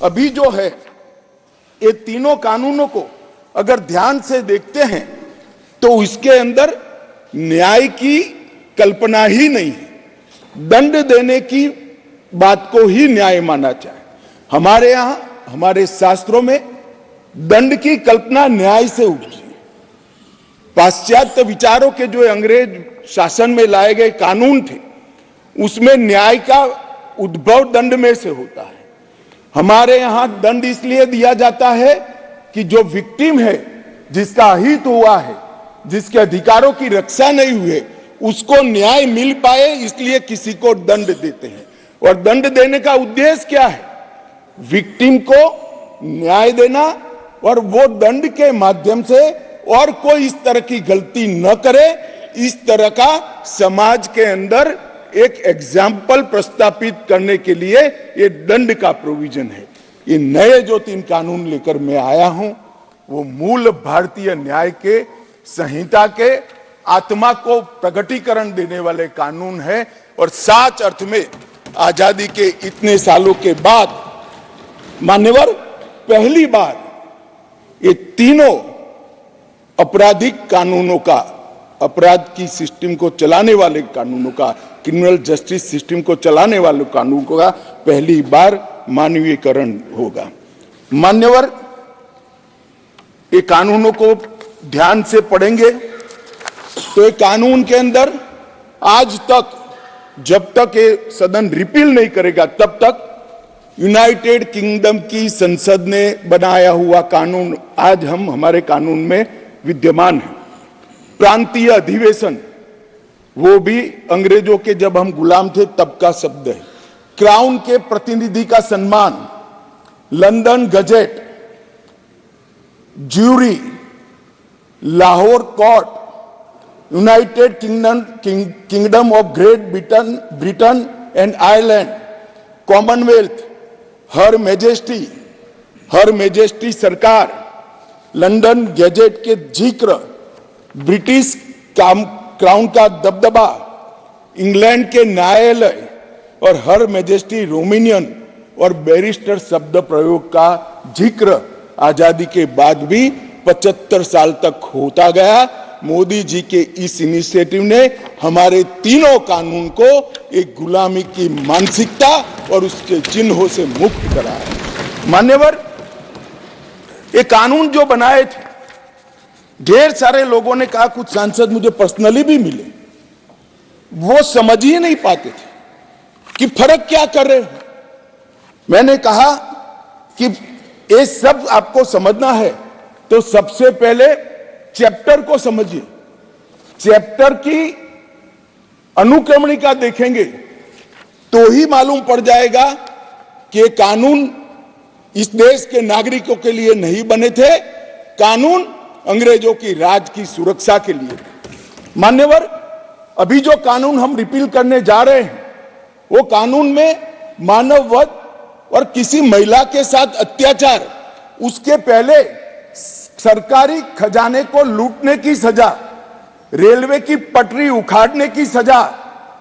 अभी जो है ये तीनों कानूनों को अगर ध्यान से देखते हैं तो इसके अंदर न्याय की कल्पना ही नहीं है। दंड देने की बात को ही न्याय माना जाए। हमारे यहां हमारे शास्त्रों में दंड की कल्पना न्याय से उठी है। पाश्चात्य विचारों के जो अंग्रेज शासन में लाए गए कानून थे उसमें न्याय का उद्भव दंड में से होता है। हमारे यहां दंड इसलिए दिया जाता है कि जो विक्टिम है, जिसका अहित हुआ है, जिसके अधिकारों की रक्षा नहीं हुई, उसको न्याय मिल पाए, इसलिए किसी को दंड देते हैं। और दंड देने का उद्देश्य क्या है? विक्टिम को न्याय देना और वो दंड के माध्यम से और कोई इस तरह की गलती न करे, इस तरह का समाज के अंदर एक एग्जाम्पल प्रस्तापित करने के लिए ये दंड का प्रोविजन है। ये नए जो 3 कानून लेकर मैं आया हूं वो मूल भारतीय न्याय के संहिता के आत्मा को प्रकटीकरण देने वाले कानून है। और सच अर्थ में आजादी के इतने सालों के बाद मान्यवर पहली बार ये तीनों आपराधिक कानूनों का, अपराध की सिस्टम को चलाने वाले कानूनों का, क्रिमिनल जस्टिस सिस्टम को चलाने वाले कानूनों का पहली बार मानवीयकरण होगा। मान्यवर ये कानूनों को ध्यान से पढ़ेंगे तो ये कानून के अंदर आज तक, जब तक ये सदन रिपील नहीं करेगा तब तक यूनाइटेड किंगडम की संसद ने बनाया हुआ कानून आज हमारे कानून में विद्यमान है। प्रांतीय अधिवेशन, वो भी अंग्रेजों के जब हम गुलाम थे तब का शब्द है। क्राउन के प्रतिनिधि का सम्मान, London Gazette, jury, Lahore court, United Kingdom of Great Britain and Ireland, Commonwealth, her majesty सरकार, लंदन गजेट के जिक्र, ब्रिटिश क्राउन का दबदबा, इंग्लैंड के न्यायालय और हर मेजेस्टी रोमेनियन और बैरिस्टर शब्द प्रयोग का जिक्र आजादी के बाद भी 75 साल तक होता गया। मोदी जी के इस इनिशिएटिव ने हमारे तीनों कानून को एक गुलामी की मानसिकता और उसके चिन्हों से मुक्त कराया। मान्यवर ये कानून जो बनाए थे, ढेर सारे लोगों ने कहा, कुछ सांसद मुझे पर्सनली भी मिले, वो समझ ही नहीं पाते थे कि फर्क क्या कर रहे हैं। मैंने कहा कि ये सब आपको समझना है तो सबसे पहले चैप्टर को समझिए। चैप्टर की अनुक्रमणिका देखेंगे तो ही मालूम पड़ जाएगा कि कानून इस देश के नागरिकों के लिए नहीं बने थे, कानून अंग्रेजों की राज की सुरक्षा के लिए। मान्यवर अभी जो कानून हम रिपील करने जा रहे हैं वो कानून में मानव वध और किसी महिला के साथ अत्याचार, उसके पहले सरकारी खजाने को लूटने की सजा, रेलवे की पटरी उखाड़ने की सजा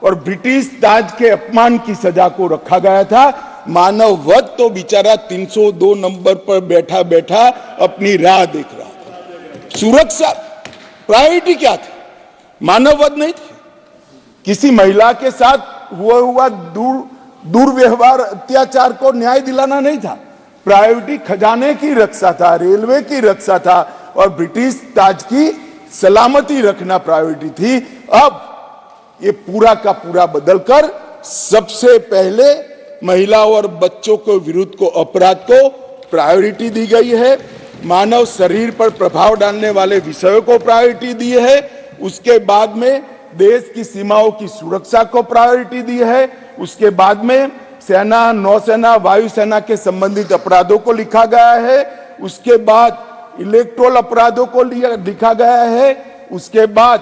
और ब्रिटिश ताज के अपमान की सजा को रखा गया था। मानव वध तो बेचारा 302 नंबर पर बैठा बैठा अपनी राह देख रहा था। सुरक्षा प्रायोरिटी क्या थी? मानव वध नहीं थी। किसी महिला के साथ हुआ दुर्व्यवहार, अत्याचार को न्याय दिलाना नहीं था। प्रायोरिटी खजाने की रक्षा था, रेलवे की रक्षा था और ब्रिटिश ताज की सलामती रखना प्रायोरिटी थी। अब ये पूरा का पूरा बदलकर सबसे पहले महिलाओं और बच्चों के विरुद्ध को अपराध को प्रायोरिटी दी गई है। मानव शरीर पर प्रभाव डालने वाले विषयों को प्रायोरिटी दी है। उसके बाद में देश की सीमाओं की सुरक्षा को प्रायोरिटी दी है। उसके बाद में सेना, नौसेना, वायुसेना के संबंधित अपराधों को लिखा गया है। उसके बाद इलेक्ट्रोल अपराधों को लिखा गया है। उसके बाद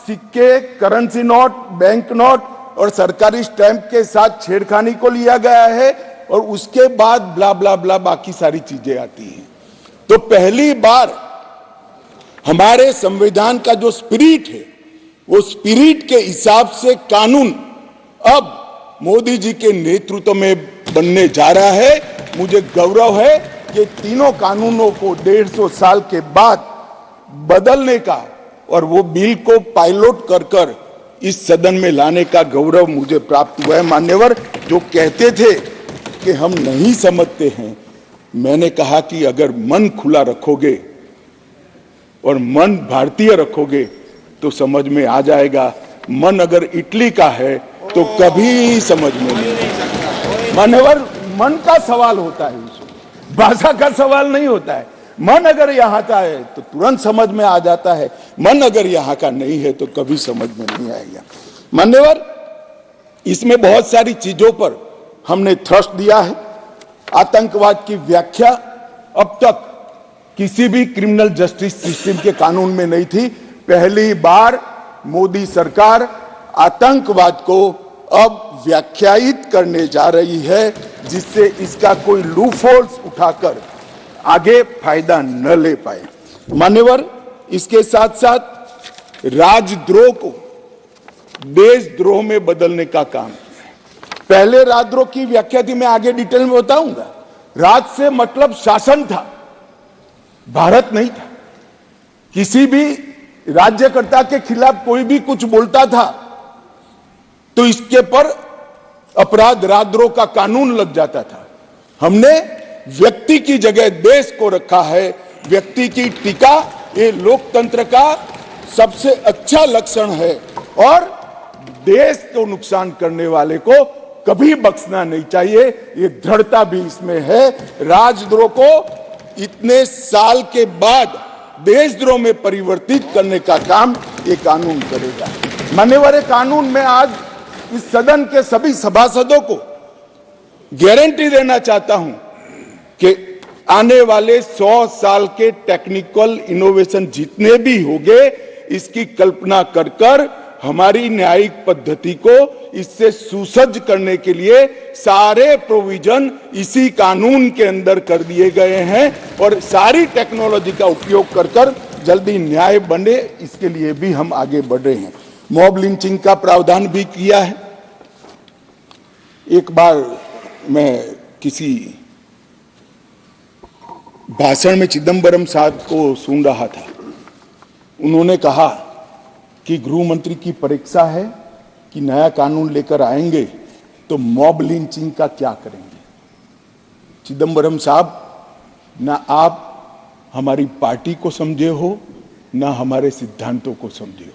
सिक्के, करेंसी नोट, बैंक नोट और सरकारी स्टैंप के साथ छेड़खानी को लिया गया है। और उसके बाद ब्ला ब्ला ब्ला बाकी सारी चीजें आती हैं। तो पहली बार हमारे संविधान का जो स्पिरिट है वो स्पिरिट के हिसाब से कानून अब मोदी जी के नेतृत्व में बनने जा रहा है। मुझे गौरव है कि तीनों कानूनों को 150 साल के बाद बदलने का और वो बिल को पायलट कर इस सदन में लाने का गौरव मुझे प्राप्त हुआ है। मान्यवर, जो कहते थे कि हम नहीं समझते हैं, मैंने कहा कि अगर मन खुला रखोगे और मन भारतीय रखोगे तो समझ में आ जाएगा। मन अगर इटली का है तो कभी समझ में नहीं आएगा। मान्यवर, मन का सवाल होता है, भाषा का सवाल नहीं होता है। मन अगर यहाँ का है तो तुरंत समझ में आ जाता है, मन अगर यहाँ का नहीं है तो कभी समझ में नहीं आएगा। मान्यवर, इसमें बहुत सारी चीजों पर हमने थ्रस्ट दिया है। आतंकवाद की व्याख्या अब तक किसी भी क्रिमिनल जस्टिस सिस्टम के कानून में नहीं थी। पहली बार मोदी सरकार आतंकवाद को अब व्याख्यायित करने जा रही है, जिससे इसका कोई लूपहोल्स उठाकर आगे फायदा न ले पाए। मान्यवर, इसके साथ साथ राजद्रोह को देशद्रोह में बदलने का काम किया है। पहले राजद्रोह की व्याख्या थी, मैं आगे डिटेल में बताऊंगा। राज से मतलब शासन था, भारत नहीं था। किसी भी राज्यकर्ता के खिलाफ कोई भी कुछ बोलता था तो इसके पर अपराध राजद्रोह का कानून लग जाता था। हमने व्यक्ति की जगह देश को रखा है। व्यक्ति की टीका ये लोकतंत्र का सबसे अच्छा लक्षण है और देश को नुकसान करने वाले को कभी बख्शना नहीं चाहिए, ये दृढ़ता भी इसमें है। राजद्रोह को इतने साल के बाद देशद्रोह में परिवर्तित करने का काम ये कानून करेगा। मान्यवर, कानून में आज इस सदन के सभी सभासदों को गारंटी देना चाहता हूं कि आने वाले 100 साल के टेक्निकल इनोवेशन जितने भी होंगे, इसकी कल्पना कर हमारी न्यायिक पद्धति को इससे सुसज्ज करने के लिए सारे प्रोविजन इसी कानून के अंदर कर दिए गए हैं और सारी टेक्नोलॉजी का उपयोग कर जल्दी न्याय बने, इसके लिए भी हम आगे बढ़ रहे हैं। मॉब लिंचिंग का प्रावधान भी किया है। एक बार मैं किसी भाषण में चिदंबरम साहब को सुन रहा था। उन्होंने कहा कि गृह मंत्री की परीक्षा है कि नया कानून लेकर आएंगे तो मॉब लिंचिंग का क्या करेंगे। चिदंबरम साहब, ना आप हमारी पार्टी को समझे हो, ना हमारे सिद्धांतों को समझे हो।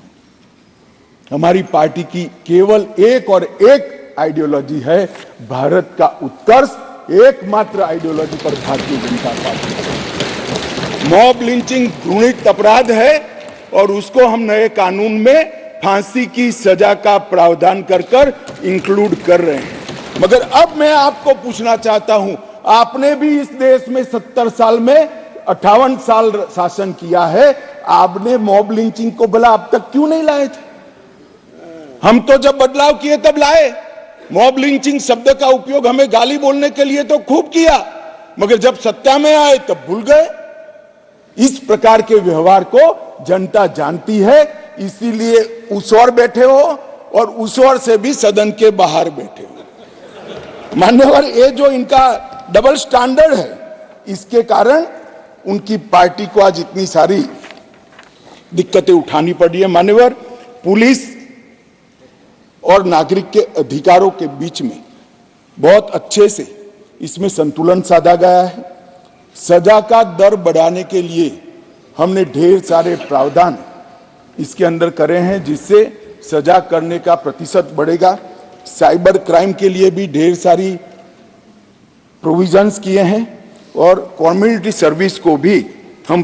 हमारी पार्टी की केवल एक और एक आइडियोलॉजी है, भारत का उत्कर्ष। एकमात्र आइडियोलॉजी पर Bharatiya Janata party. Mob lynching घृणित अपराध है और उसको हम नए कानून में फांसी की सजा का प्रावधान कर इंक्लूड कर रहे हैं। मगर अब मैं आपको पूछना चाहता हूं, आपने भी इस देश में 70 साल में 58 साल शासन किया है, आपने मॉब लिंचिंग को भला अब तक क्यों नहीं लाए थे? हम तो जब बदलाव किए तब लाए। मॉब लिंचिंग शब्द का उपयोग हमें गाली बोलने के लिए तो खूब किया, मगर जब सत्ता में आए तब भूल गए। इस प्रकार के व्यवहार को जनता जानती है, इसीलिए उस ओर बैठे हो और उस ओर से भी सदन के बाहर बैठे हो। मान्यवर, ये जो इनका डबल स्टैंडर्ड है, इसके कारण उनकी पार्टी को आज इतनी सारी दिक्कतें उठानी पड़ी है। मान्यवर, पुलिस और नागरिक के अधिकारों के बीच में बहुत अच्छे से इसमें संतुलन साधा गया है। सजा का दर बढ़ाने के लिए हमने ढेर सारे प्रावधान इसके अंदर करे हैं, जिससे सजा करने का प्रतिशत बढ़ेगा। साइबर क्राइम के लिए भी ढेर सारी प्रोविजंस किए हैं और कम्युनिटी सर्विस को भी हम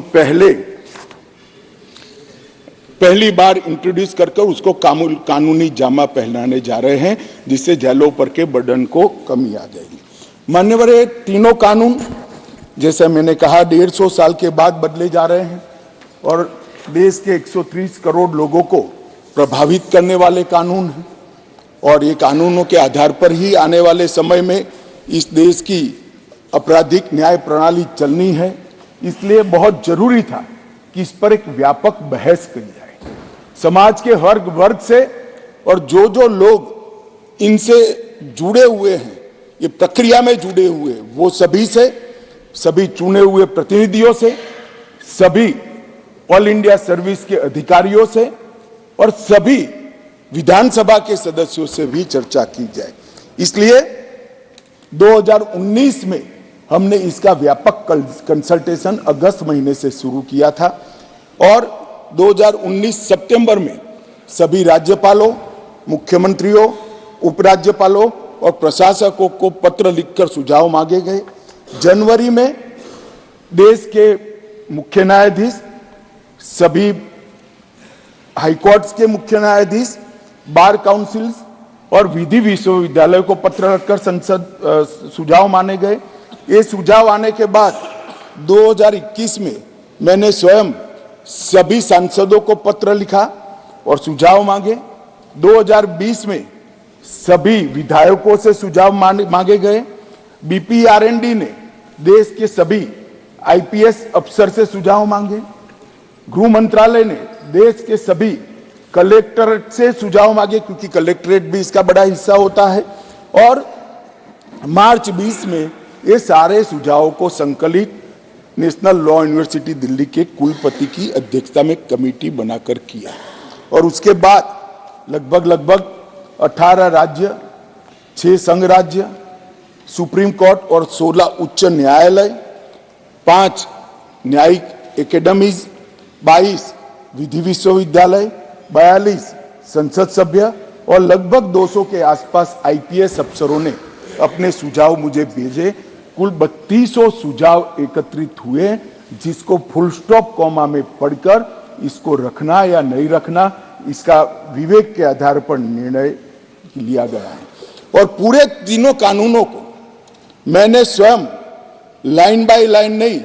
पहली बार इंट्रोड्यूस करके उसको कानूनी जामा पहनाने जा रहे हैं, जिससे जेलों पर के बर्डन को कमी आ जाएगी। मान्यवर, ये तीनों कानून जैसे मैंने कहा 150 साल के बाद बदले जा रहे हैं और देश के 130 करोड़ लोगों को प्रभावित करने वाले कानून हैं और ये कानूनों के आधार पर ही आने वाले समय में इस देश की आपराधिक न्याय प्रणाली चलनी है। इसलिए बहुत जरूरी था कि इस पर एक व्यापक बहस की जाए समाज के हर वर्ग से, और जो लोग इनसे जुड़े हुए हैं ये प्रक्रिया में जुड़े हुए वो सभी से, सभी चुने हुए प्रतिनिधियों से, सभी ऑल इंडिया सर्विस के अधिकारियों से और सभी विधानसभा के सदस्यों से भी चर्चा की जाए। इसलिए 2019 में हमने इसका व्यापक कंसल्टेशन अगस्त महीने से शुरू किया था और 2019 सितंबर में सभी राज्यपालों, मुख्यमंत्रियों, उपराज्यपालों और प्रशासकों को पत्र लिखकर सुझाव मांगे गए। जनवरी में देश के मुख्य न्यायाधीश, सभी हाईकोर्ट्स के मुख्य न्यायाधीश, बार काउंसिल्स और विधि विश्वविद्यालय को पत्र लिखकर संसद सुझाव माने गए। ये सुझाव आने के बाद 2021 में मैंने स्वयं सभी सांसदों को पत्र लिखा और सुझाव मांगे। 2020 में सभी विधायकों से सुझाव मांगे गए। बीपीआरएनडी ने देश के सभी आईपीएस अफसर से सुझाव मांगे। गृह मंत्रालय ने देश के सभी कलेक्टरेट से सुझाव मांगे, क्योंकि कलेक्टरेट भी इसका बड़ा हिस्सा होता है। और मार्च 20 में ये सारे सुझावों को संकलित नेशनल लॉ यूनिवर्सिटी दिल्ली के कुलपति की अध्यक्षता में कमेटी बनाकर किया। और उसके बाद लगभग 18 राज्य, 6 संघ राज्य, सुप्रीम कोर्ट और 16 उच्च न्यायालय, 5 न्यायिक एकेडमीज, 22 विधि विश्वविद्यालय, 42 संसद सभ्य और लगभग 200 के आसपास आईपीएस अफसरों ने अपने सुझाव मुझे भेजे। कुल 3200 सुझाव एकत्रित हुए, जिसको फुल स्टॉप कॉमा में पढ़कर इसको रखना या नहीं रखना, इसका विवेक के आधार पर निर्णय लिया गया है। और पूरे तीनों कानूनों को मैंने स्वयं लाइन बाय लाइन नहीं,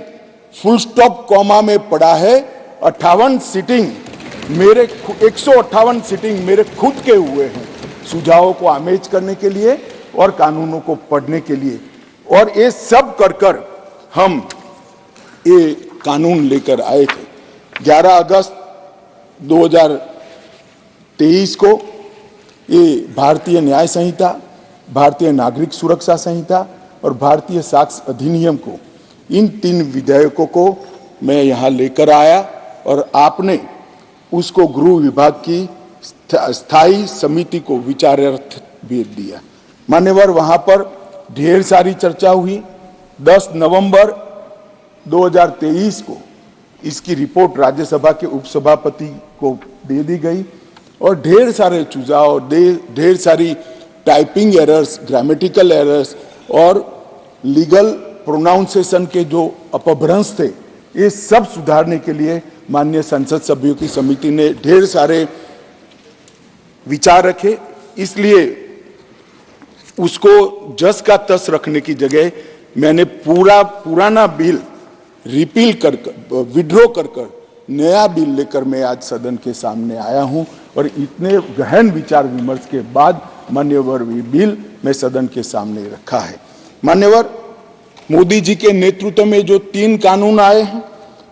फुल स्टॉप कॉमा में पढ़ा है। 58 सीटिंग मेरे 158 सीटिंग मेरे खुद के हुए हैं सुझावों को आमेज करने के लिए और कानूनों को पढ़ने के लिए। और ये सब कर हम ये कानून लेकर आए थे। 11 अगस्त 2023 को ये भारतीय न्याय संहिता, भारतीय नागरिक सुरक्षा संहिता और भारतीय साक्ष्य अधिनियम को, इन 3 विधेयकों को मैं यहाँ लेकर आया और आपने उसको गृह विभाग की स्थायी समिति को विचारार्थ भेज दिया। मान्यवर, वहाँ पर ढेर सारी चर्चा हुई। 10 नवंबर 2023 को इसकी रिपोर्ट राज्यसभा के उपसभापति को दे दी गई और ढेर सारे सुझाव, ढेर सारी टाइपिंग एरर्स, ग्रामेटिकल एरर्स और लीगल प्रोनाउंसिएशन के जो अपभ्रंश थे, ये सब सुधारने के लिए माननीय संसद सभ्यों की समिति ने ढेर सारे विचार रखे। इसलिए उसको जस का तस रखने की जगह मैंने पुराना बिल रिपील कर विड्रॉ कर नया बिल लेकर मैं आज सदन के सामने आया हूं और इतने गहन विचार विमर्श के बाद मान्यवर ये बिल मैं सदन के सामने रखा है। मान्यवर, मोदी जी के नेतृत्व में जो 3 कानून आए हैं,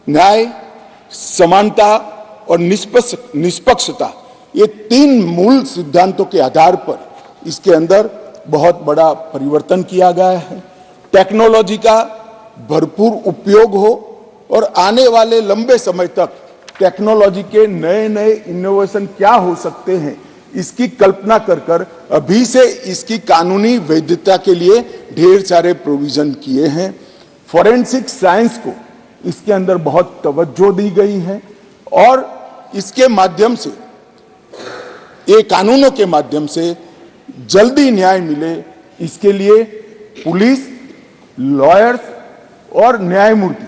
न्याय, समानता और निष्पक्षता, ये 3 मूल सिद्धांतों के आधार पर इसके अंदर बहुत बड़ा परिवर्तन किया गया है। टेक्नोलॉजी का भरपूर उपयोग हो और आने वाले लंबे समय तक टेक्नोलॉजी के नए इनोवेशन क्या हो सकते हैं, इसकी कल्पना कर अभी से इसकी कानूनी वैधता के लिए ढेर सारे प्रोविजन किए हैं। फॉरेंसिक साइंस को इसके अंदर बहुत तवज्जो दी गई है और इसके माध्यम से, ये कानूनों के माध्यम से जल्दी न्याय मिले, इसके लिए पुलिस, लॉयर्स और न्यायमूर्ति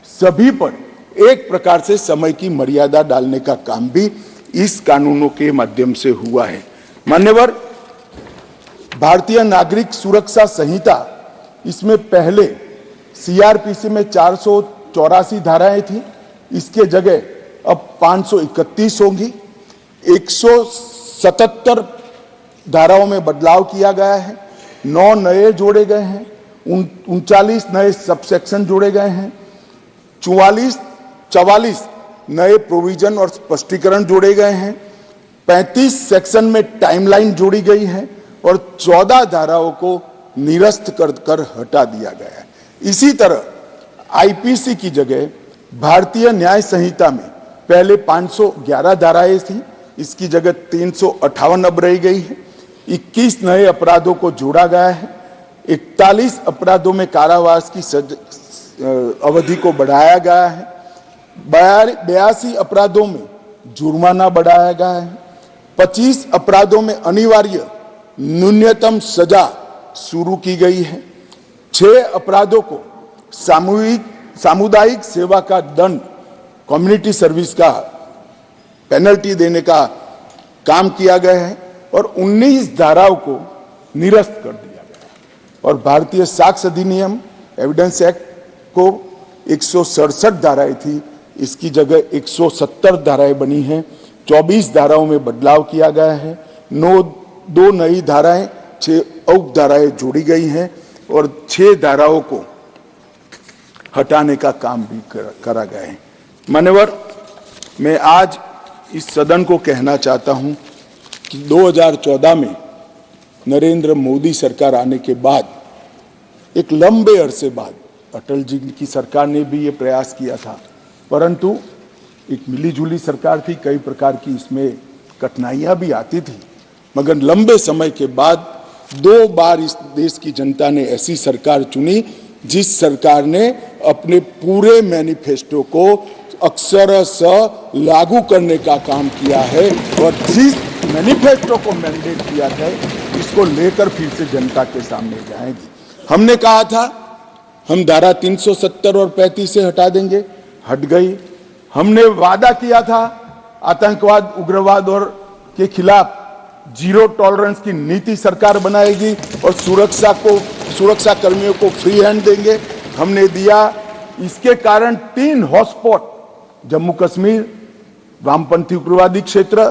सभी पर एक प्रकार से समय की मर्यादा डालने का काम भी इस कानूनों के माध्यम से हुआ है। मान्यवर, भारतीय नागरिक सुरक्षा संहिता, इसमें पहले सीआरपीसी में 484 धाराएं थी, इसके जगह अब 531 होंगी। 177 धाराओं में बदलाव किया गया है, 9 नए जोड़े गए हैं, 39 नए सबसेक्शन जोड़े गए हैं, 44 नए प्रोविजन और स्पष्टीकरण जोड़े गए हैं, 35 सेक्शन में टाइमलाइन जोड़ी गई है और 14 धाराओं को निरस्त कर हटा दिया गया है। इसी तरह आईपीसी की जगह भारतीय न्याय संहिता में पहले 511 धाराएं थी, इसकी जगह 358 अब रह गई है। 21 नए अपराधों को जोड़ा गया है। 41 अपराधों में कारावास की अवधि को बढ़ाया गया है। 82 अपराधों में जुर्माना बढ़ाया गया है। 25 अपराधों में अनिवार्य न्यूनतम सजा शुरू की गई है। 6 अपराधों को सामुदायिक सेवा का दंड, कम्युनिटी सर्विस का पेनल्टी देने का काम किया गया है और 19 धाराओं को निरस्त कर दिया गया है। और भारतीय साक्ष्य अधिनियम एविडेंस एक्ट को 167 धाराएं थी, इसकी जगह 170 धाराएं बनी हैं। 24 धाराओं में बदलाव किया गया है। 2 नई धाराएं, 6 उप धाराएं जोड़ी गई हैं और 6 धाराओं को हटाने का काम भी करा गया है। मान्यवर, मैं आज इस सदन को कहना चाहता हूं कि 2014 में नरेंद्र मोदी सरकार आने के बाद, एक लंबे अरसे बाद, अटल जी की सरकार ने भी ये प्रयास किया था, परंतु एक मिलीजुली सरकार थी, कई प्रकार की इसमें कठिनाइयां भी आती थी, मगर लंबे समय के बाद 2 बार इस देश की जनता ने ऐसी सरकार चुनी जिस सरकार ने अपने पूरे मैनिफेस्टो को अक्षरशः लागू करने का काम किया है और जिस मैनिफेस्टो को मैंडेट किया था इसको लेकर फिर से जनता के सामने जाएंगे। हमने कहा था हम धारा 370 और 35 से हटा देंगे, हट गई। हमने वादा किया था आतंकवाद, उग्रवाद और के खिलाफ जीरो टॉलरेंस की नीति सरकार बनाएगी और सुरक्षा कर्मियों को फ्री हैंड देंगे, हमने दिया। इसके कारण 3 हॉटस्पॉट, जम्मू कश्मीर, वामपंथी उग्रवादी क्षेत्र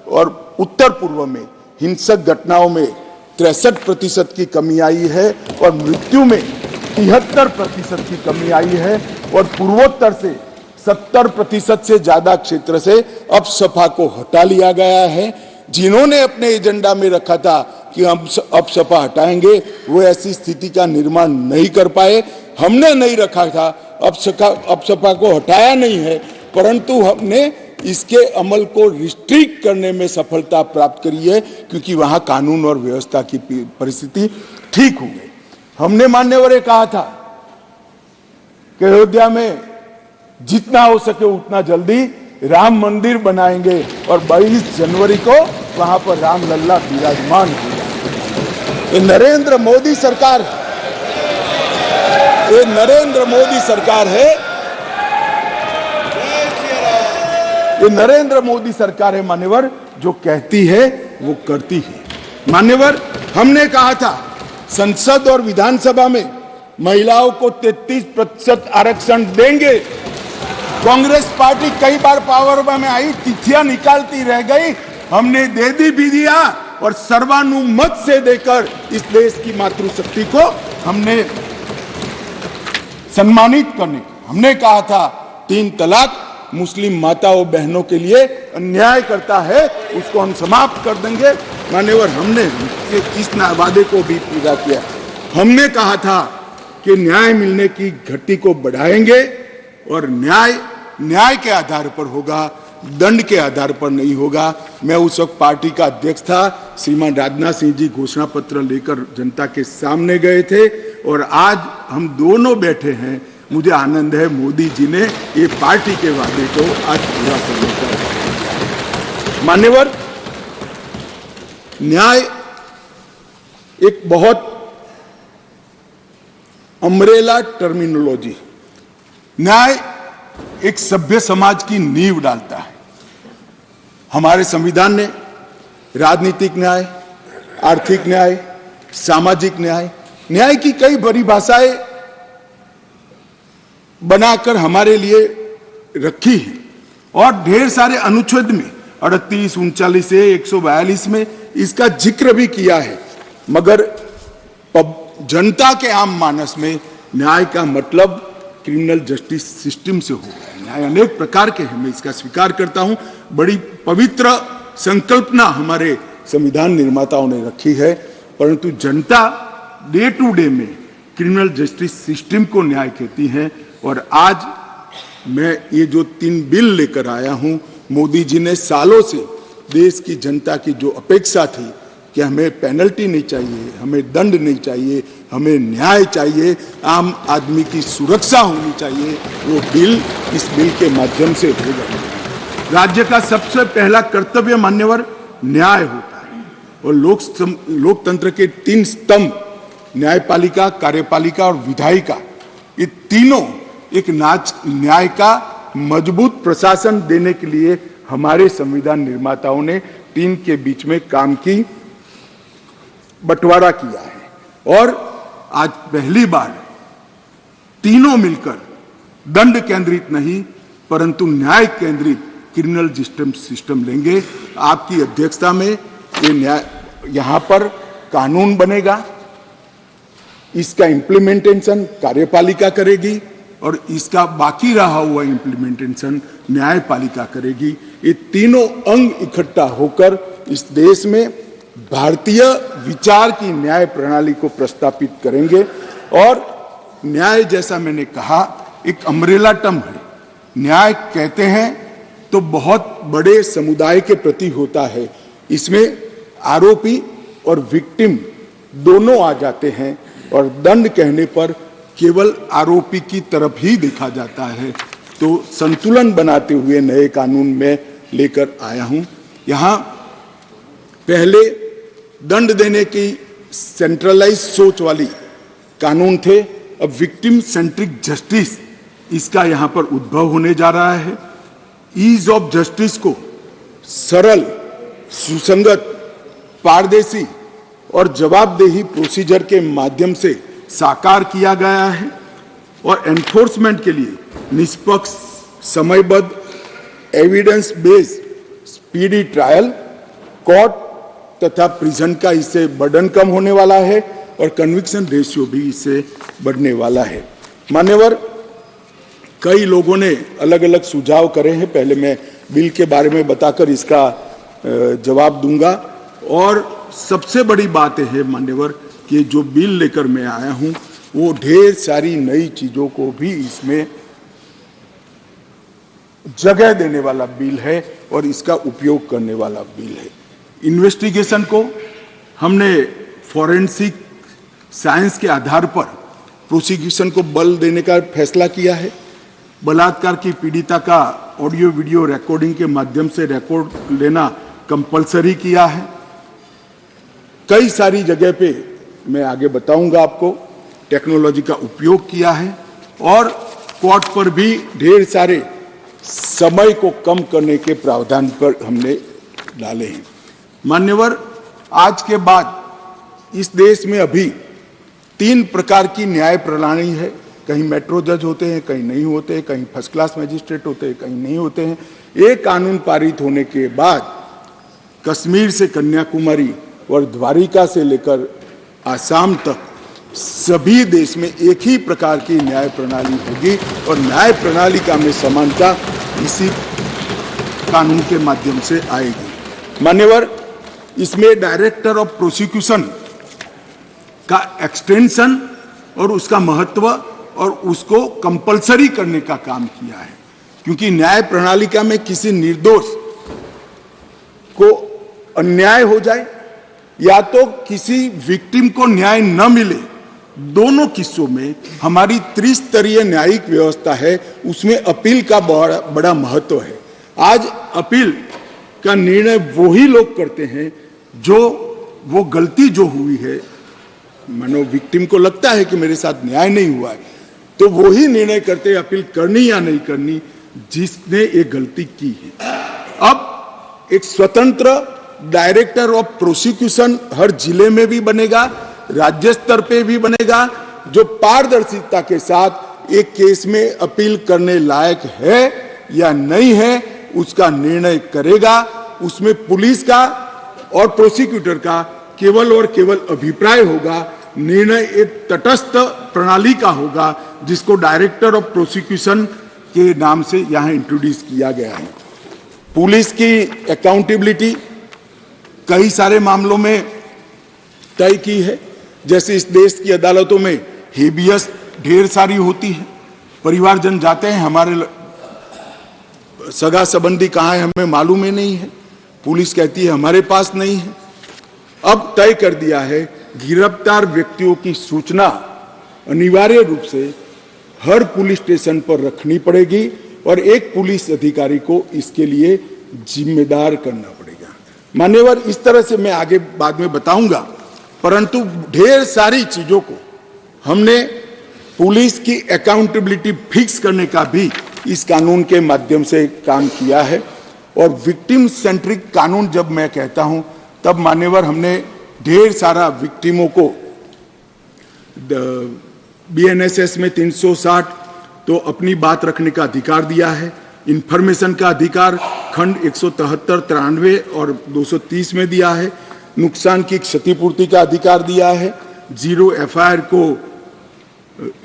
और उत्तर पूर्व में हिंसक घटनाओं में 63% की कमी आई है और मृत्यु में 73% की कमी आई है और पूर्वोत्तर से 70% से ज्यादा क्षेत्र से अपसपा को हटा लिया गया है। जिन्होंने अपने एजेंडा में रखा था कि हम अपसपा हटाएंगे, वो ऐसी स्थिति का निर्माण नहीं कर पाए। हमने नहीं रखा था, अपसपा को हटाया नहीं है, परंतु हमने इसके अमल को रिस्ट्रिक्ट करने में सफलता प्राप्त करी है क्योंकि वहां कानून और व्यवस्था की परिस्थिति ठीक हो गई। हमने मान्यवर कहा था कि अयोध्या में जितना हो सके उतना जल्दी राम मंदिर बनाएंगे और 22 जनवरी को वहां पर राम लल्ला विराजमान होगा। ये नरेंद्र मोदी सरकार है, ये नरेंद्र मोदी सरकार है मान्यवर, जो कहती है वो करती है। मान्यवर, हमने कहा था संसद और विधानसभा में महिलाओं को 33% आरक्षण देंगे। कांग्रेस पार्टी कई बार पावर में आई, तिथियां निकालती रह गई, हमने दे भी दिया और सर्वानुमत से देकर इस देश की मातृशक्ति को हमने सम्मानित करने। हमने कहा था 3 तलाक मुस्लिम माताओं बहनों के लिए अन्याय करता है, उसको हम समाप्त कर देंगे। मान्यवर, हमने इस वादे को भी पूरा किया। हमने कहा था कि न्याय मिलने की घटी को बढ़ाएंगे और न्याय के आधार पर होगा, दंड के आधार पर नहीं होगा। मैं उस वक्त पार्टी का अध्यक्ष था, श्रीमान राजनाथ सिंह जी घोषणा पत्र लेकर जनता के सामने गए थे और आज हम दोनों बैठे हैं। मुझे आनंद है मोदी जी ने ये पार्टी के वादे को आज पूरा करने का। मान्यवर, न्याय एक बहुत अम्ब्रेला टर्मिनोलॉजी, न्याय एक सभ्य समाज की नींव डालता है। हमारे संविधान ने राजनीतिक न्याय, आर्थिक न्याय, सामाजिक न्याय की कई परिभाषाएं बनाकर हमारे लिए रखी है और ढेर सारे अनुच्छेद में 38, 39 से 142 में इसका जिक्र भी किया है, मगर जनता के आम मानस में न्याय का मतलब क्रिमिनल जस्टिस सिस्टम से हो गया। न्याय अनेक प्रकार के हैं, मैं इसका स्वीकार करता हूं। बड़ी पवित्र संकल्पना हमारे संविधान निर्माताओं ने रखी है, परंतु जनता डे टू डे में क्रिमिनल जस्टिस सिस्टम को न्याय कहती हैं। और आज मैं ये जो 3 बिल लेकर आया हूं, मोदी जी ने सालों से देश की जनता की जो अपेक्षा थी कि हमें पेनल्टी नहीं चाहिए, हमें दंड नहीं चाहिए, हमें न्याय चाहिए, आम आदमी की सुरक्षा होनी चाहिए, वो बिल इस बिल के माध्यम से होगा। राज्य का सबसे पहला कर्तव्य मान्यवर न्याय होता है और लोकतंत्र के 3 स्तंभ न्यायपालिका, कार्यपालिका और विधायिका, ये तीनों एक न्याय का मजबूत प्रशासन देने के लिए हमारे संविधान निर्माताओं ने 3 के बीच में काम की बंटवारा किया है। और आज पहली बार तीनों मिलकर दंड केंद्रित नहीं परंतु न्याय केंद्रित क्रिमिनल जस्टिस सिस्टम लेंगे। आपकी अध्यक्षता में ये न्याय यहां पर कानून बनेगा, इसका इम्प्लीमेंटेशन कार्यपालिका करेगी और इसका बाकी रहा हुआ इम्प्लीमेंटेशन न्यायपालिका करेगी। ये तीनों अंग इकट्ठा होकर इस देश में भारतीय विचार की न्याय प्रणाली को प्रस्तापित करेंगे। और न्याय, जैसा मैंने कहा, एक अम्ब्रेला टर्म है। न्याय कहते हैं तो बहुत बड़े समुदाय के प्रति होता है, इसमें आरोपी और विक्टिम दोनों आ जाते हैं और दंड कहने पर केवल आरोपी की तरफ ही देखा जाता है। तो संतुलन बनाते हुए नए कानून में लेकर आया हूं। यहां पहले दंड देने की सेंट्रलाइज सोच वाली कानून थे, अब विक्टिम सेंट्रिक जस्टिस इसका यहां पर उद्भव होने जा रहा है। ईज ऑफ जस्टिस को सरल, सुसंगत, पारदर्शी और जवाबदेही प्रोसीजर के माध्यम से साकार किया गया है और एनफोर्समेंट के लिए निष्पक्ष, समयबद्ध, evidence based speedy trial, court तथा प्रिजन का इससे बर्डन कम होने वाला है और कन्विक्शन रेशियो भी इससे बढ़ने वाला है। मान्यवर, कई लोगों ने अलग अलग सुझाव करे हैं, पहले मैं बिल के बारे में बताकर इसका जवाब दूंगा। और सबसे बड़ी बात है मान्यवर कि जो बिल लेकर मैं आया हूं वो ढेर सारी नई चीजों को भी इसमें जगह देने वाला बिल है और इसका उपयोग करने वाला बिल है। इन्वेस्टिगेशन को हमने फॉरेंसिक साइंस के आधार पर प्रोसिक्यूशन को बल देने का फैसला किया है। बलात्कार की पीड़िता का ऑडियो वीडियो रिकॉर्डिंग के माध्यम से रिकॉर्ड लेना कंपलसरी किया है। कई सारी जगह पे मैं आगे बताऊंगा आपको टेक्नोलॉजी का उपयोग किया है और कोर्ट पर भी ढेर सारे समय को कम करने के प्रावधान पर हमने डाले हैं। मान्यवर, आज के बाद इस देश में अभी 3 प्रकार की न्याय प्रणाली है। कहीं मेट्रो जज होते हैं, कहीं नहीं होते, कहीं फर्स्ट क्लास मजिस्ट्रेट होते हैं, कहीं नहीं होते हैं। एक कानून पारित होने के बाद कश्मीर से कन्याकुमारी और द्वारिका से लेकर आसाम तक सभी देश में एक ही प्रकार की न्याय प्रणाली होगी और न्याय प्रणाली का में समानता इसी कानून के माध्यम से आएगी। मान्यवर, इसमें डायरेक्टर ऑफ प्रोसिक्यूशन का एक्सटेंशन और उसका महत्व और उसको कंपलसरी करने का काम किया है, क्योंकि न्याय प्रणालिका में किसी निर्दोष को अन्याय हो जाए या तो किसी विक्टिम को न्याय न मिले, दोनों किस्सों में हमारी त्रिस्तरीय न्यायिक व्यवस्था है, उसमें अपील का बड़ा महत्व है। आज अपील का निर्णय वही लोग करते हैं जो वो गलती जो हुई है, मानो विक्टिम को लगता है कि मेरे साथ न्याय नहीं हुआ है, तो वही निर्णय करते हैं अपील करनी या नहीं करनी जिसने ये गलती की है। अब एक स्वतंत्र डायरेक्टर ऑफ प्रोसिक्यूशन हर जिले में भी बनेगा, राज्य स्तर पे भी बनेगा, जो पारदर्शिता के साथ एक केस में अपील करने लायक है या नहीं है उसका निर्णय करेगा। उसमें पुलिस का और प्रोसिक्यूटर का केवल और केवल अभिप्राय होगा, निर्णय एक तटस्थ प्रणाली का होगा जिसको डायरेक्टर ऑफ प्रोसिक्यूशन के नाम से यहां इंट्रोड्यूस किया गया है। पुलिस की अकाउंटेबिलिटी कई सारे मामलों में तय की है। जैसे इस देश की अदालतों में हेबियस ढेर सारी होती है, परिवारजन जाते हैं, हमारे सगा संबंधी कहाँ है हमें मालूम ही नहीं है, पुलिस कहती है हमारे पास नहीं है। अब तय कर दिया है गिरफ्तार व्यक्तियों की सूचना अनिवार्य रूप से हर पुलिस स्टेशन पर रखनी पड़ेगी और एक पुलिस अधिकारी को इसके लिए जिम्मेदार करना पड़ेगा। मान्यवर, इस तरह से मैं आगे बाद में बताऊंगा, परंतु ढेर सारी चीजों को हमने पुलिस की अकाउंटेबिलिटी फिक्स करने का भी इस कानून के माध्यम से काम किया है। और विक्टिम सेंट्रिक कानून जब मैं कहता हूं तब मान्यवर हमने ढेर सारा विक्टिमों को बीएनएसएस में 360 तो अपनी बात रखने का अधिकार दिया है, इंफॉर्मेशन का अधिकार खंड 173, 93 और 230 में दिया है, नुकसान की क्षतिपूर्ति का अधिकार दिया है, जीरो एफआईआर को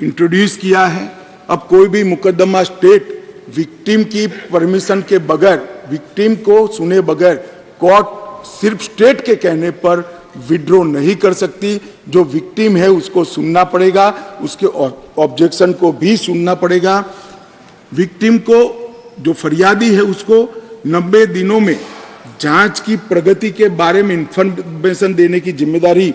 इंट्रोड्यूस किया है। अब कोई भी मुकदमा स्टेट विक्टिम की परमिशन के बगैर, विक्टिम को सुने बगैर कोर्ट सिर्फ स्टेट के कहने पर विड्रॉ नहीं कर सकती। जो विक्टिम है उसको सुनना पड़ेगा, उसके ऑब्जेक्शन को भी सुनना पड़ेगा। विक्टिम को, जो फरियादी है, उसको 90 दिनों में जांच की प्रगति के बारे में इंफॉर्मेशन देने की जिम्मेदारी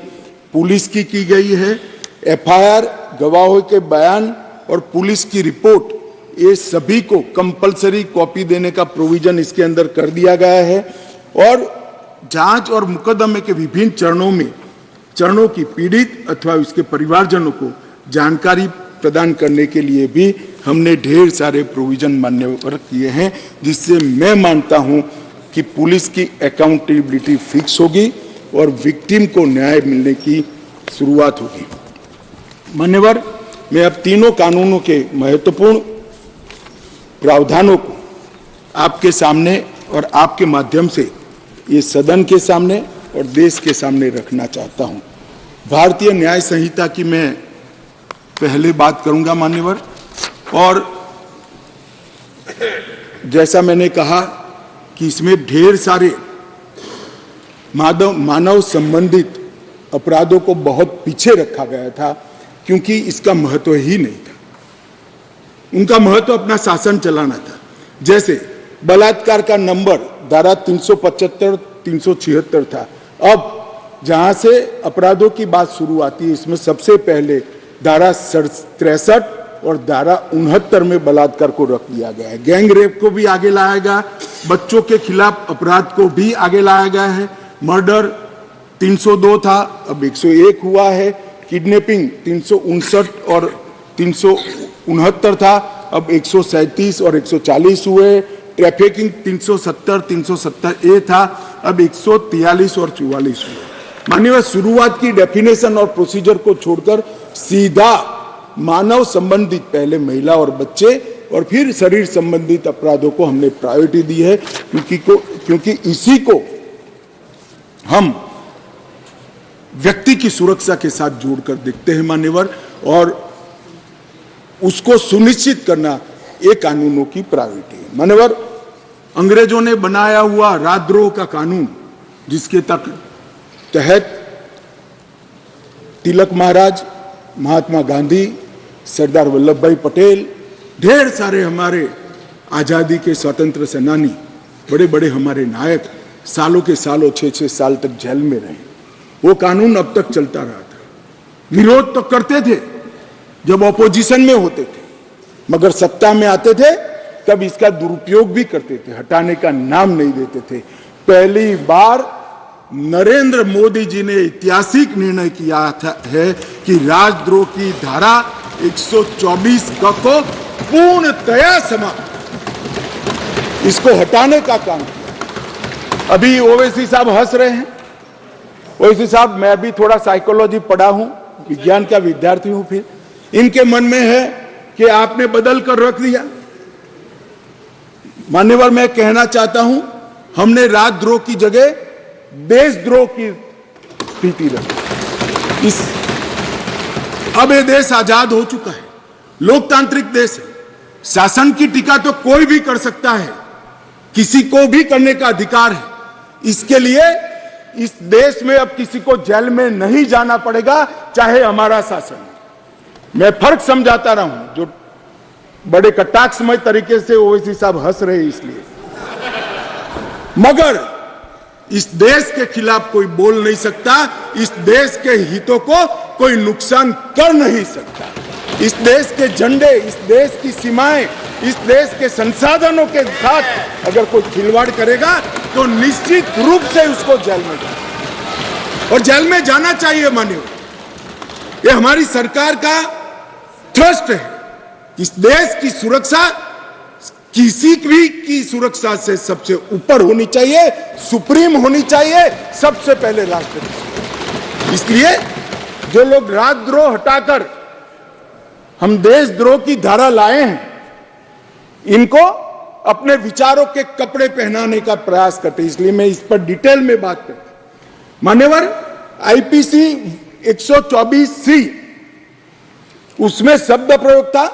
पुलिस की गई है। एफआईआर, गवाहों के बयान और पुलिस की रिपोर्ट, ये सभी को कंपलसरी कॉपी देने का प्रोविजन इसके अंदर कर दिया गया है। और जांच और मुकदमे के विभिन्न चरणों की पीड़ित अथवा उसके परिवारजनों को जानकारी प्रदान करने के लिए भी हमने ढेर सारे प्रोविजन मान्यवर किए हैं, जिससे मैं मानता हूं कि पुलिस की अकाउंटेबिलिटी फिक्स होगी और विक्टिम को न्याय मिलने की शुरुआत होगी। मान्यवर, मैं अब तीनों कानूनों के महत्वपूर्ण प्रावधानों को आपके सामने और आपके माध्यम से ये सदन के सामने और देश के सामने रखना चाहता हूं। भारतीय न्याय संहिता की मैं पहले बात करूंगा मान्यवर, और जैसा मैंने कहा कि इसमें ढेर सारे मानव संबंधित अपराधों को बहुत पीछे रखा गया था, क्योंकि इसका महत्व ही नहीं था। उनका महत्व अपना शासन चलाना था। जैसे बलात्कार का नंबर धारा 375, 376 था। अब जहां से अपराधों की बात शुरू आती है, इसमें सबसे पहले धारा 63 और धारा 69 में बलात्कार को रख दिया गया है। गैंग रेप को भी आगे लाया गया, बच्चों के खिलाफ अपराध को भी आगे लाया गया है। मर्डर 302 था, अब 101 हुआ है। किडनैपिंग 359 और 369 था, अब 137 और 140 हुए। ट्रैफिकिंग 370, 370A था, अब 143 और 44 हुए। माननीय, शुरुआत की डेफिनेशन और प्रोसीजर को छोड़कर सीधा मानव संबंधित, पहले महिला और बच्चे और फिर शरीर संबंधित अपराधों को हमने प्रायोरिटी दी है, क्योंकि इसी को हम व्यक्ति की सुरक्षा के साथ जोड़कर देखते हैं मान्यवर, और उसको सुनिश्चित करना ये कानूनों की प्रायोरिटी है। मान्यवर, अंग्रेजों ने बनाया हुआ राजद्रोह का कानून, जिसके तहत तिलक महाराज, महात्मा गांधी, सरदार वल्लभ भाई पटेल, ढेर सारे हमारे आजादी के स्वतंत्र सेनानी, बड़े बड़े हमारे नायक सालों के सालों 6-6 साल तक जेल में रहे। वो कानून अब तक चलता रहा था। विरोध तो करते थे जब ऑपोजिशन में होते थे, मगर सत्ता में आते थे तब इसका दुरुपयोग भी करते थे, हटाने का नाम नहीं देते थे। पहली बार नरेंद्र मोदी जी ने ऐतिहासिक निर्णय किया है कि राजद्रोह की धारा 124 को पूर्णतया समाप्त, इसको हटाने का काम किया। अभी ओवैसी साहब हंस रहे हैं। ओवैसी साहब, मैं भी थोड़ा साइकोलॉजी पढ़ा हूं, विज्ञान का विद्यार्थी हूं। फिर इनके मन में है कि आपने बदल कर रख दिया। मान्यवर, मैं कहना चाहता हूं, हमने राजद्रोह की जगह देशद्रोह की स्थिति रखी। अब ये देश आजाद हो चुका है, लोकतांत्रिक देश है। शासन की टीका तो कोई भी कर सकता है, किसी को भी करने का अधिकार है। इसके लिए इस देश में अब किसी को जेल में नहीं जाना पड़ेगा, चाहे हमारा शासन। मैं फर्क समझाता रहा हूं, जो बड़े कटाक्षमय तरीके से ओवैसी साहब हंस रहे इसलिए, मगर इस देश के खिलाफ कोई बोल नहीं सकता, इस देश के हितों को कोई नुकसान कर नहीं सकता। इस देश के झंडे, इस देश की सीमाएं, इस देश के संसाधनों के साथ अगर कोई खिलवाड़ करेगा तो निश्चित रूप से उसको जेल में जाना, और जेल में जाना चाहिए। मानिए, ये हमारी सरकार का ट्रस्ट है। इस देश की सुरक्षा किसी भी की सुरक्षा से सबसे ऊपर होनी चाहिए, सुप्रीम होनी चाहिए, सबसे पहले राष्ट्रपति। इसलिए जो लोग राजद्रोह हटाकर हम देशद्रोह की धारा लाए हैं, इनको अपने विचारों के कपड़े पहनाने का प्रयास करते, इसलिए मैं इस पर डिटेल में बात करता हूं। मान्यवर, आईपीसी 124C, उसमें शब्द प्रयोग था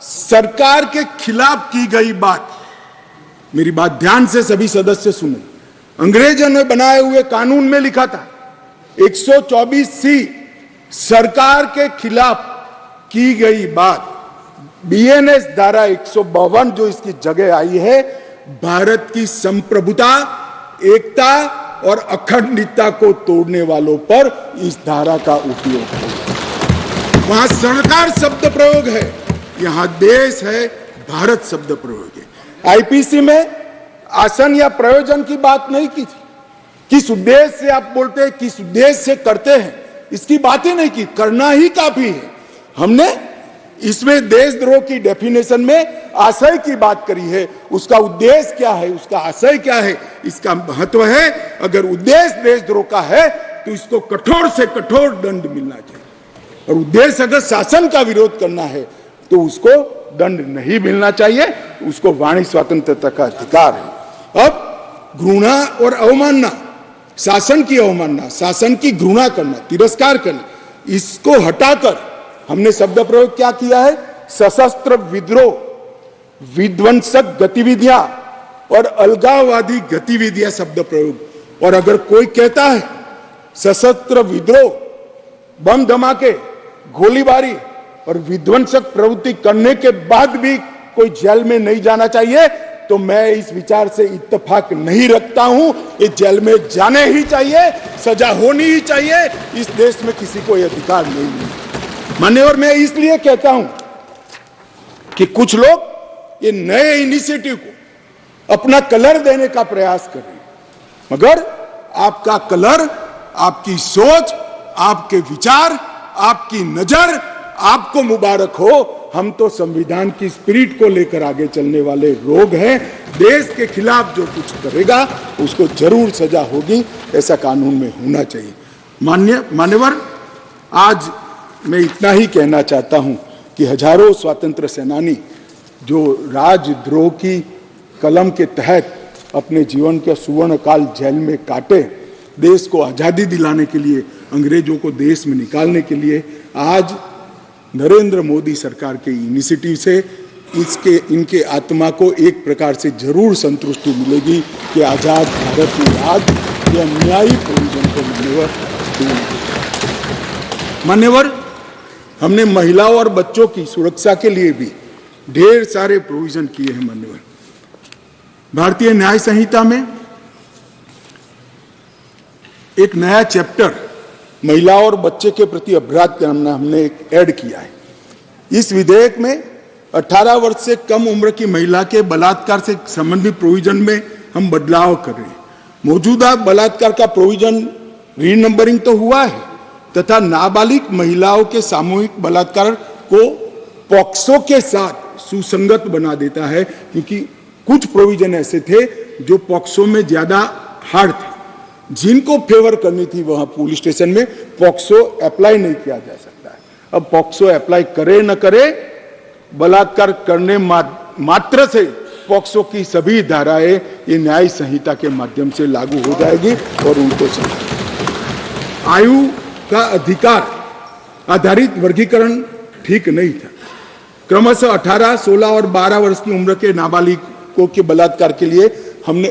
सरकार के खिलाफ की गई बात। मेरी बात ध्यान से सभी सदस्य सुने। अंग्रेजों ने बनाए हुए कानून में लिखा था 124C, सरकार के खिलाफ की गई बात। बीएनएस धारा 152 जो इसकी जगह आई है, भारत की संप्रभुता, एकता और अखंडता को तोड़ने वालों पर इस धारा का उपयोग है। वहां सरकार शब्द प्रयोग है, यहां देश है, भारत शब्द प्रयोग है। आईपीसी में आसन या प्रयोजन की बात नहीं की थी। किस उद्देश्य से आप बोलते हैं, किस उद्देश्य से करते हैं, इसकी बात ही नहीं की। करना ही काफी है। हमने इसमें देशद्रोह की डेफिनेशन में आशय की बात करी है, उसका उद्देश्य क्या है, उसका आशय क्या है, इसका महत्व है। अगर उद्देश्य देशद्रोह का है तो इसको कठोर से कठोर दंड मिलना चाहिए, और उद्देश्य अगर शासन का विरोध करना है तो उसको दंड नहीं मिलना चाहिए, उसको वाणी स्वतंत्रता का अधिकार है। अब घृणा और अवमानना, शासन की अवमानना, शासन की घृणा करना, तिरस्कार करना, इसको हटाकर हमने शब्द प्रयोग क्या किया है, सशस्त्र विद्रोह, विध्वंसक गतिविधियां और अलगाववादी गतिविधियां शब्द प्रयोग। और अगर कोई कहता है सशस्त्र विद्रोह, बम धमाके, गोलीबारी और विध्वंसक प्रवृत्ति करने के बाद भी कोई जेल में नहीं जाना चाहिए, तो मैं इस विचार से इत्तेफाक नहीं रखता हूं। ये जेल में जाने ही चाहिए, सजा होनी ही चाहिए। इस देश में किसी को यह अधिकार नहीं है। मान्यवर, मैं इसलिए कहता हूं कि कुछ लोग ये नए इनिशिएटिव को अपना कलर देने का प्रयास कर रहे हैं, मगर आपका कलर, आपकी सोच, आपके विचार, आपकी नजर आपको मुबारक हो। हम तो संविधान की स्पिरिट को लेकर आगे चलने वाले लोग हैं। देश के खिलाफ जो कुछ करेगा उसको जरूर सजा होगी, ऐसा कानून में होना चाहिए। मान्यवर, आज मैं इतना ही कहना चाहता हूं कि हजारों स्वतंत्र सेनानी जो राजद्रोह की कलम के तहत अपने जीवन के सुवर्ण काल जेल में काटे, देश को आजादी दिलाने के लिए, अंग्रेजों को देश में निकालने के लिए, आज नरेंद्र मोदी सरकार के इनिशिएटिव से इनके आत्मा को एक प्रकार से जरूर संतुष्टि मिलेगी कि आजाद भारत में आज यह न्यायी प्रोविजन को मान्यवर, हमने महिलाओं और बच्चों की सुरक्षा के लिए भी ढेर सारे प्रोविजन किए हैं। मान्यवर, भारतीय न्याय संहिता में एक नया चैप्टर महिलाओं और बच्चे के प्रति अपराध का हमने एक ऐड किया है। इस विधेयक में 18 वर्ष से कम उम्र की महिला के बलात्कार से संबंधित प्रोविजन में हम बदलाव कर रहे हैं। मौजूदा बलात्कार का प्रोविजन रीनंबरिंग तो हुआ है, तथा नाबालिग महिलाओं के सामूहिक बलात्कार को पॉक्सो के साथ सुसंगत बना देता है, क्योंकि कुछ प्रोविजन ऐसे थे जो पॉक्सो में ज्यादा हार्ड थे। जिनको फेवर करनी थी वहां पुलिस स्टेशन में पॉक्सो अप्लाई नहीं किया जा सकता है। अब पॉक्सो अप्लाई करे न करे, बलात्कार करने मात्र से पॉक्सो की सभी धाराएं ये न्याय संहिता के माध्यम से लागू हो जाएगी और उनको आयु का अधिकार आधारित वर्गीकरण ठीक नहीं था। क्रमशः 18, 16 और 12 वर्ष की उम्र के नाबालिगों के बलात्कार के लिए हमने